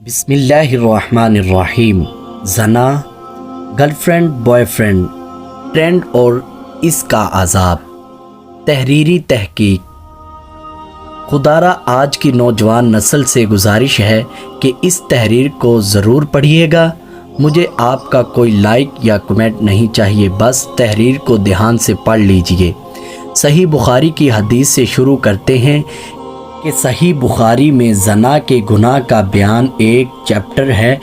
بسم اللہ الرحمن الرحیم۔ زنا، girlfriend boyfriend, trend اور اس کا عذاب۔ تحریری تحقیق۔ خدارا آج کی نوجوان نسل سے گزارش ہے کہ اس تحریر کو ضرور پڑھیے گا۔ مجھے آپ کا کوئی لائک یا کمنٹ نہیں چاہیے، بس تحریر کو دھیان سے پڑھ لیجئے۔ صحیح بخاری کی حدیث سے شروع کرتے ہیں کہ صحیح بخاری میں زنا کے گناہ کا بیان ایک چیپٹر ہے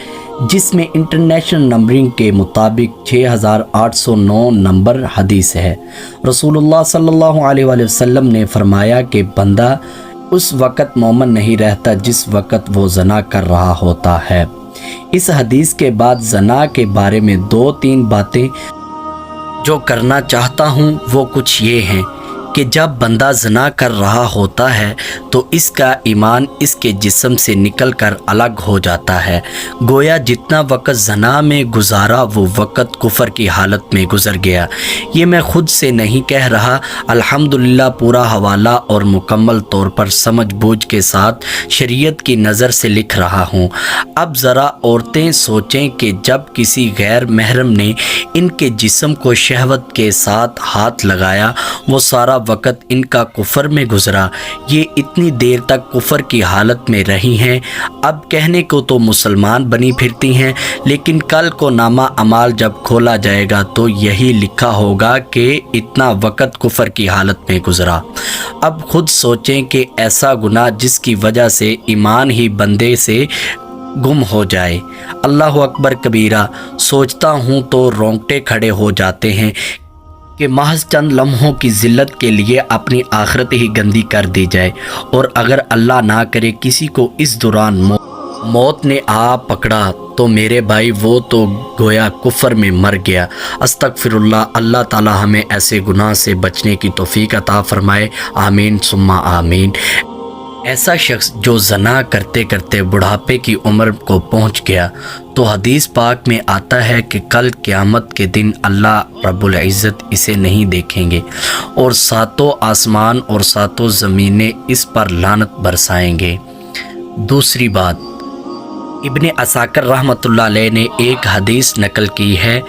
جس میں انٹرنیشنل نمبرنگ کے مطابق 6809 نمبر حدیث ہے۔ رسول اللہ صلی اللہ علیہ وآلہ وسلم نے فرمایا کہ بندہ اس وقت مومن نہیں رہتا جس وقت وہ زنا کر رہا ہوتا ہے۔ اس حدیث کے بعد زنا کے بارے میں 2-3 باتیں جو کرنا چاہتا ہوں وہ کچھ یہ ہیں کہ جب بندہ زنا کر رہا ہوتا ہے تو اس کا ایمان اس کے جسم سے نکل کر الگ ہو جاتا ہے، گویا جتنا وقت زنا میں گزارا وہ وقت کفر کی حالت میں گزر گیا۔ یہ میں خود سے نہیں کہہ رہا، الحمدللہ پورا حوالہ اور مکمل طور پر سمجھ بوجھ کے ساتھ شریعت کی نظر سے لکھ رہا ہوں۔ اب ذرا عورتیں سوچیں کہ جب کسی غیر محرم نے ان کے جسم کو شہوت کے ساتھ ہاتھ لگایا، وہ سارا وقت ان کا کفر میں گزرا، یہ اتنی دیر تک کفر کی حالت میں رہی ہیں۔ اب کہنے کو تو مسلمان بنی پھرتی ہیں، لیکن کل کو نامہ اعمال جب کھولا جائے گا تو یہی لکھا ہوگا کہ اتنا وقت کفر کی حالت میں گزرا۔ اب خود سوچیں کہ ایسا گناہ جس کی وجہ سے ایمان ہی بندے سے گم ہو جائے۔ اللہ اکبر کبیرہ، سوچتا ہوں تو رونگٹے کھڑے ہو جاتے ہیں کہ محض چند لمحوں کی ذلت کے لیے اپنی آخرت ہی گندی کر دی جائے، اور اگر اللہ نہ کرے کسی کو اس دوران موت نے آ پکڑا تو میرے بھائی وہ تو گویا کفر میں مر گیا۔ استغفر اللہ۔ اللہ تعالی ہمیں ایسے گناہ سے بچنے کی توفیق عطا فرمائے، آمین ثم آمین۔ ایسا شخص جو زنا کرتے کرتے بڑھاپے کی عمر کو پہنچ گیا تو حدیث پاک میں آتا ہے کہ کل قیامت کے دن اللہ رب العزت اسے نہیں دیکھیں گے اور 7 آسمان اور 7 زمینیں اس پر لعنت برسائیں گے۔ دوسری بات، ابن عساکر رحمۃ اللہ علیہ نے ایک حدیث نقل کی ہے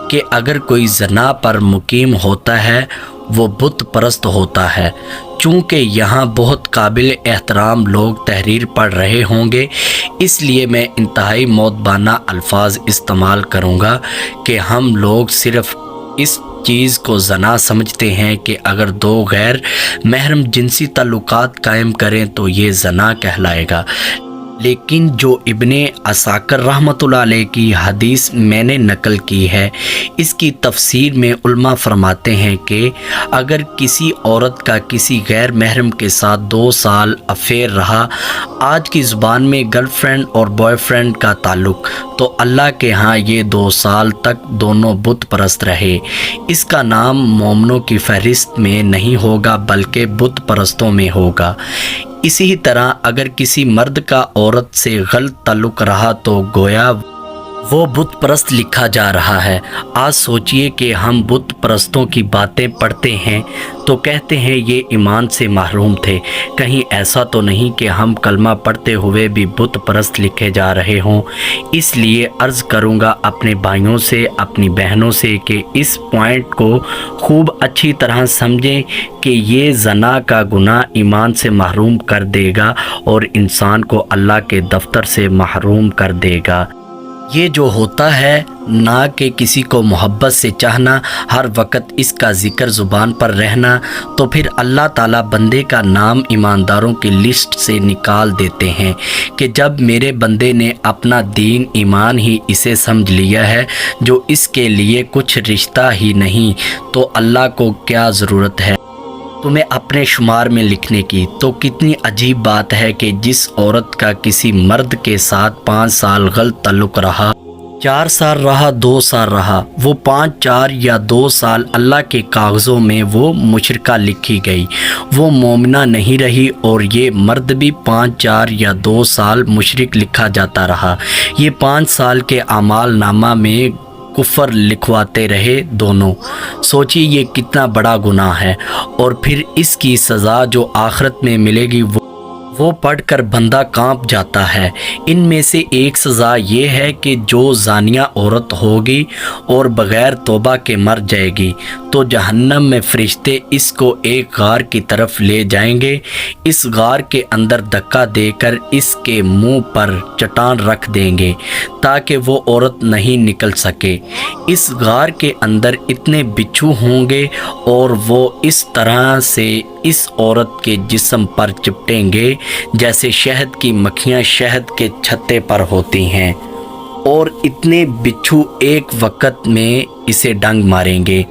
کہ اگر کوئی زنا پر مقیم ہوتا ہے وہ بت پرست ہوتا ہے۔ چونکہ یہاں بہت قابل احترام لوگ تحریر پڑھ رہے ہوں گے، اس لیے میں انتہائی مؤدبانہ الفاظ استعمال کروں گا کہ ہم لوگ صرف اس چیز کو زنا سمجھتے ہیں کہ اگر 2 غیر محرم جنسی تعلقات قائم کریں تو یہ زنا کہلائے گا، لیکن جو ابن عساکر رحمۃ اللہ علیہ کی حدیث میں نے نقل کی ہے اس کی تفسیر میں علماء فرماتے ہیں کہ اگر کسی عورت کا کسی غیر محرم کے ساتھ 2 سال افیئر رہا، آج کی زبان میں گرل فرینڈ اور بوائے فرینڈ کا تعلق، تو اللہ کے ہاں یہ 2 سال تک دونوں بت پرست رہے، اس کا نام مومنوں کی فہرست میں نہیں ہوگا بلکہ بت پرستوں میں ہوگا۔ اسی طرح اگر کسی مرد کا عورت سے غلط تعلق رہا تو گویا وہ بت پرست لکھا جا رہا ہے۔ آج سوچئے کہ ہم بت پرستوں کی باتیں پڑھتے ہیں تو کہتے ہیں یہ ایمان سے محروم تھے، کہیں ایسا تو نہیں کہ ہم کلمہ پڑھتے ہوئے بھی بت پرست لکھے جا رہے ہوں۔ اس لیے عرض کروں گا اپنے بھائیوں سے، اپنی بہنوں سے کہ اس پوائنٹ کو خوب اچھی طرح سمجھیں کہ یہ زنا کا گناہ ایمان سے محروم کر دے گا اور انسان کو اللہ کے دفتر سے محروم کر دے گا۔ یہ جو ہوتا ہے نہ کہ کسی کو محبت سے چاہنا، ہر وقت اس کا ذکر زبان پر رہنا، تو پھر اللہ تعالیٰ بندے کا نام ایمانداروں کی لسٹ سے نکال دیتے ہیں کہ جب میرے بندے نے اپنا دین ایمان ہی اسے سمجھ لیا ہے جو اس کے لیے کچھ رشتہ ہی نہیں، تو اللہ کو کیا ضرورت ہے تمہیں اپنے شمار میں لکھنے کی۔ تو کتنی عجیب بات ہے کہ جس عورت کا کسی مرد کے ساتھ 5 سال غلط تعلق رہا، 4 سال رہا، 2 سال رہا، وہ 5، 4 یا 2 سال اللہ کے کاغذوں میں وہ مشرکہ لکھی گئی، وہ مومنہ نہیں رہی، اور یہ مرد بھی 5، 4 یا 2 سال مشرک لکھا جاتا رہا۔ یہ 5 سال کے اعمال نامہ میں کفر لکھواتے رہے دونوں۔ سوچیے یہ کتنا بڑا گناہ ہے، اور پھر اس کی سزا جو آخرت میں ملے گی وہ پڑھ کر بندہ کانپ جاتا ہے۔ ان میں سے ایک سزا یہ ہے کہ جو زانیہ عورت ہوگی اور بغیر توبہ کے مر جائے گی تو جہنم میں فرشتے اس کو ایک غار کی طرف لے جائیں گے، اس غار کے اندر دھکا دے کر اس کے منہ پر چٹان رکھ دیں گے تاکہ وہ عورت نہیں نکل سکے۔ اس غار کے اندر اتنے بچھو ہوں گے اور وہ اس طرح سے اس عورت کے جسم پر چپٹیں گے جیسے شہد کی مکھیاں شہد کے چھتے پر ہوتی ہیں، اور اتنے بچھو ایک وقت میں اسے ڈنگ ماریں گے۔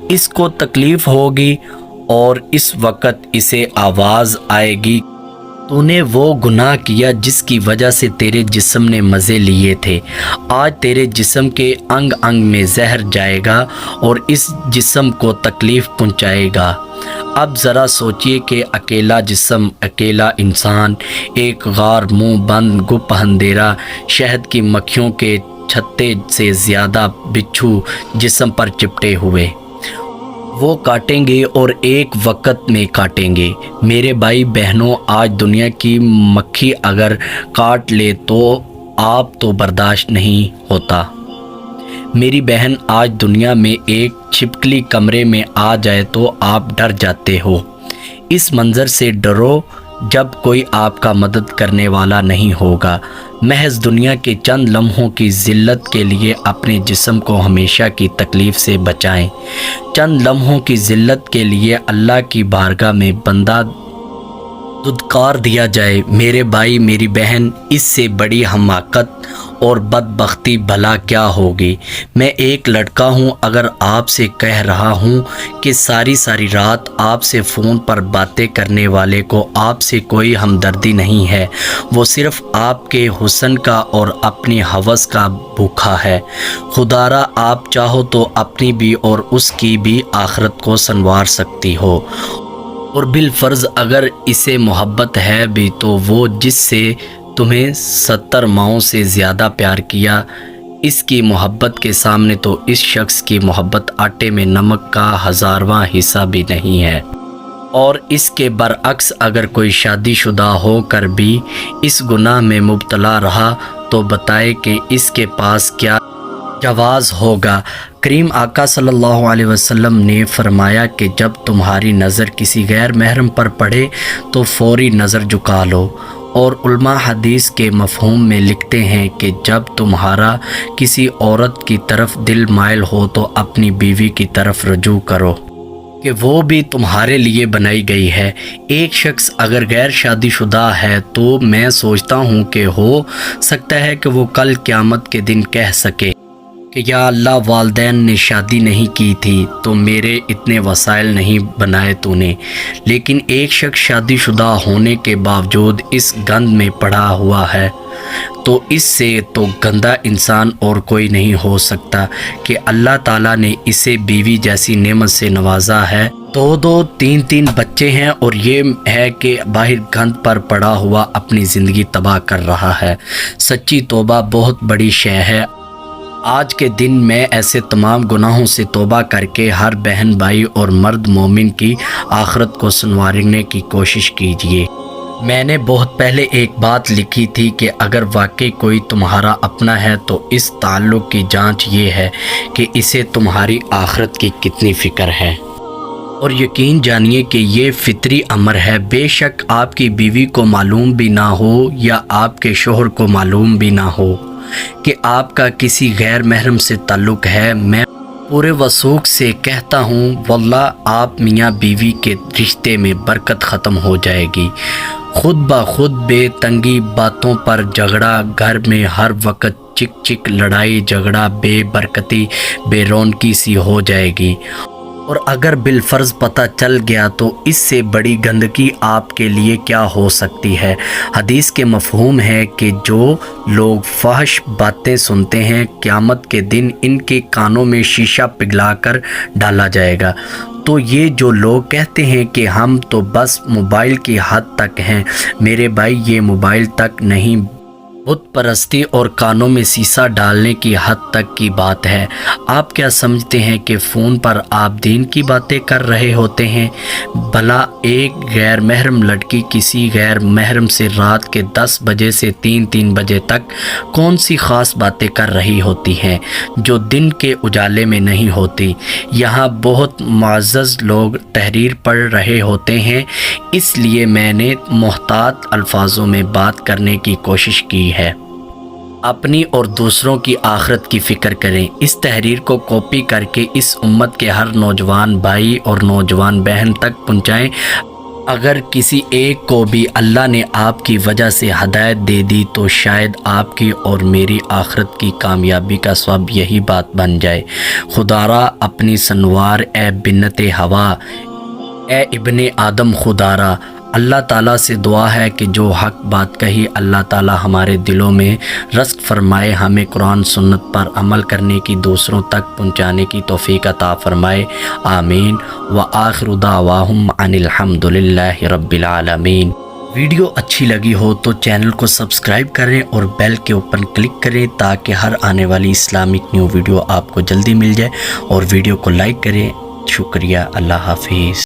اس کو تکلیف ہوگی اور اس وقت اسے آواز آئے گی، تو نے وہ گناہ کیا جس کی وجہ سے تیرے جسم نے مزے لیے تھے، آج تیرے جسم کے انگ انگ میں زہر جائے گا اور اس جسم کو تکلیف پہنچائے گا۔ اب ذرا سوچئے کہ اکیلا جسم، اکیلا انسان، ایک غار، منہ بند، گپ اندھیرا، شہد کی مکھیوں کے چھتے سے زیادہ بچھو جسم پر چپٹے ہوئے، وہ کاٹیں گے اور ایک وقت میں کاٹیں گے۔ میرے بھائی بہنوں، آج دنیا کی مکھی اگر کاٹ لے تو آپ تو برداشت نہیں ہوتا۔ میری بہن، آج دنیا میں ایک چھپکلی کمرے میں آ جائے تو آپ ڈر جاتے ہو۔ اس منظر سے ڈرو جب کوئی آپ کا مدد کرنے والا نہیں ہوگا۔ محض دنیا کے چند لمحوں کی ذلت کے لیے اپنے جسم کو ہمیشہ کی تکلیف سے بچائیں۔ چند لمحوں کی ذلت کے لیے اللہ کی بارگاہ میں بندہ دھتکار دیا جائے۔ میرے بھائی، میری بہن، اس سے بڑی حماقت اور بدبختی بھلا کیا ہوگی؟ میں ایک لڑکا ہوں، اگر آپ سے کہہ رہا ہوں کہ ساری رات آپ سے فون پر باتیں کرنے والے کو آپ سے کوئی ہمدردی نہیں ہے، وہ صرف آپ کے حسن کا اور اپنی ہوس کا بھوکا ہے۔ خدارا آپ چاہو تو اپنی بھی اور اس کی بھی آخرت کو سنوار سکتی ہو، اور بالفرض اگر اسے محبت ہے بھی تو وہ جس سے تمہیں 70 ماؤں سے زیادہ پیار کیا، اس کی محبت کے سامنے تو اس شخص کی محبت آٹے میں نمک کا 1000واں حصہ بھی نہیں ہے۔ اور اس کے برعکس اگر کوئی شادی شدہ ہو کر بھی اس گناہ میں مبتلا رہا تو بتائے کہ اس کے پاس کیا جواز ہوگا۔ کریم آقا صلی اللہ علیہ وسلم نے فرمایا کہ جب تمہاری نظر کسی غیر محرم پر پڑے تو فوری نظر جھکا لو، اور علماء حدیث کے مفہوم میں لکھتے ہیں کہ جب تمہارا کسی عورت کی طرف دل مائل ہو تو اپنی بیوی کی طرف رجوع کرو کہ وہ بھی تمہارے لیے بنائی گئی ہے۔ ایک شخص اگر غیر شادی شدہ ہے تو میں سوچتا ہوں کہ ہو سکتا ہے کہ وہ کل قیامت کے دن کہہ سکے کہ یا اللہ، والدین نے شادی نہیں کی تھی تو میرے اتنے وسائل نہیں بنائے تو نے، لیکن ایک شخص شادی شدہ ہونے کے باوجود اس گند میں پڑا ہوا ہے تو اس سے تو گندا انسان اور کوئی نہیں ہو سکتا کہ اللہ تعالیٰ نے اسے بیوی جیسی نعمت سے نوازا ہے، 2 3 بچے ہیں، اور یہ ہے کہ باہر گند پر پڑا ہوا اپنی زندگی تباہ کر رہا ہے۔ سچی توبہ بہت بڑی شے ہے۔ آج کے دن میں ایسے تمام گناہوں سے توبہ کر کے ہر بہن بھائی اور مرد مومن کی آخرت کو سنوارنے کی کوشش کیجیے۔ میں نے بہت پہلے ایک بات لکھی تھی کہ اگر واقعی کوئی تمہارا اپنا ہے تو اس تعلق کی جانچ یہ ہے کہ اسے تمہاری آخرت کی کتنی فکر ہے، اور یقین جانیے کہ یہ فطری امر ہے۔ بے شک آپ کی بیوی کو معلوم بھی نہ ہو یا آپ کے شوہر کو معلوم بھی نہ ہو کہ آپ کا کسی غیر محرم سے تعلق ہے، میں پورے وثوق سے کہتا ہوں واللہ آپ میاں بیوی کے رشتے میں برکت ختم ہو جائے گی۔ خود بخود بے تنگی، باتوں پر جھگڑا، گھر میں ہر وقت چک لڑائی جھگڑا، بے برکتی، بے رونقی سی ہو جائے گی، اور اگر بالفرض پتہ چل گیا تو اس سے بڑی گندگی آپ کے لیے کیا ہو سکتی ہے۔ حدیث کے مفہوم ہے کہ جو لوگ فحش باتیں سنتے ہیں قیامت کے دن ان کے کانوں میں شیشہ پگھلا کر ڈالا جائے گا۔ تو یہ جو لوگ کہتے ہیں کہ ہم تو بس موبائل کی حد تک ہیں، میرے بھائی یہ موبائل تک نہیں بت پرستی اور کانوں میں سیسا ڈالنے کی حد تک کی بات ہے۔ آپ کیا سمجھتے ہیں کہ فون پر آپ دین کی باتیں کر رہے ہوتے ہیں؟ بھلا ایک غیر محرم لڑکی کسی غیر محرم سے رات کے 10 بجے سے 3 بجے تک کون سی خاص باتیں کر رہی ہوتی ہیں جو دن کے اجالے میں نہیں ہوتی؟ یہاں بہت معزز لوگ تحریر پڑھ رہے ہوتے ہیں، اس لیے میں نے محتاط الفاظوں میں بات کرنے کی کوشش کی ہے۔ اپنی اور دوسروں کی آخرت کی فکر کریں۔ اس تحریر کو کاپی کر کے اس امت کے ہر نوجوان بھائی اور نوجوان بہن تک پہنچائیں۔ اگر کسی ایک کو بھی اللہ نے آپ کی وجہ سے ہدایت دے دی تو شاید آپ کی اور میری آخرت کی کامیابی کا سبب یہی بات بن جائے۔ خدا را اپنی سنوار اے بنت ہوا، اے ابن آدم خدا را۔ اللہ تعالیٰ سے دعا ہے کہ جو حق بات کہی اللہ تعالیٰ ہمارے دلوں میں رسخ فرمائے، ہمیں قرآن سنت پر عمل کرنے کی، دوسروں تک پہنچانے کی توفیق عطا فرمائے، آمین۔ وآخر دعواہم ان الحمد للہ رب العالمین۔ ویڈیو اچھی لگی ہو تو چینل کو سبسکرائب کریں اور بیل کے اوپر کلک کریں تاکہ ہر آنے والی اسلامک نیو ویڈیو آپ کو جلدی مل جائے، اور ویڈیو کو لائک کریں۔ شکریہ، اللہ حافظ۔